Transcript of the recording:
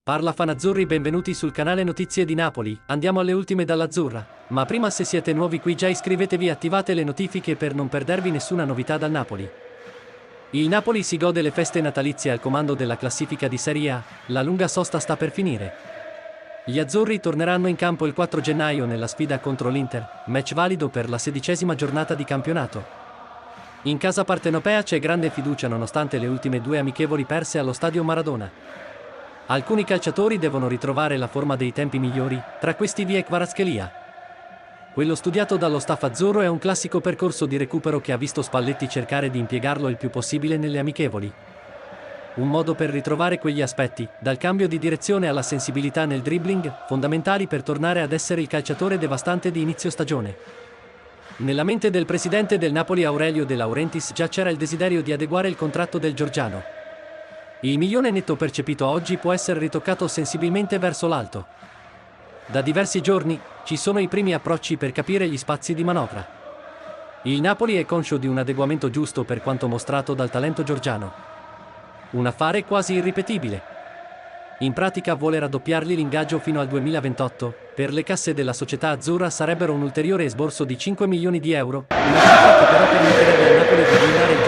Parla Fanazzurri, benvenuti sul canale Notizie di Napoli, andiamo alle ultime dall'Azzurra. Ma prima, se siete nuovi qui, già iscrivetevi e attivate le notifiche per non perdervi nessuna novità dal Napoli. Il Napoli si gode le feste natalizie al comando della classifica di Serie A, la lunga sosta sta per finire. Gli azzurri torneranno in campo il 4 gennaio nella sfida contro l'Inter, match valido per la 16ª giornata di campionato. In casa partenopea c'è grande fiducia nonostante le ultime due amichevoli perse allo stadio Maradona. Alcuni calciatori devono ritrovare la forma dei tempi migliori, tra questi vi è Kvaratskhelia. Quello studiato dallo staff azzurro è un classico percorso di recupero che ha visto Spalletti cercare di impiegarlo il più possibile nelle amichevoli. Un modo per ritrovare quegli aspetti, dal cambio di direzione alla sensibilità nel dribbling, fondamentali per tornare ad essere il calciatore devastante di inizio stagione. Nella mente del presidente del Napoli Aurelio De Laurentiis già c'era il desiderio di adeguare il contratto del georgiano. Il milione netto percepito oggi può essere ritoccato sensibilmente verso l'alto. Da diversi giorni ci sono i primi approcci per capire gli spazi di manovra. Il Napoli è conscio di un adeguamento giusto per quanto mostrato dal talento georgiano. Un affare quasi irripetibile. In pratica vuole raddoppiargli l'ingaggio fino al 2028, per le casse della società azzurra sarebbero un ulteriore esborso di 5 milioni di euro, una cifra che però permetterebbe al Napoli di blindare il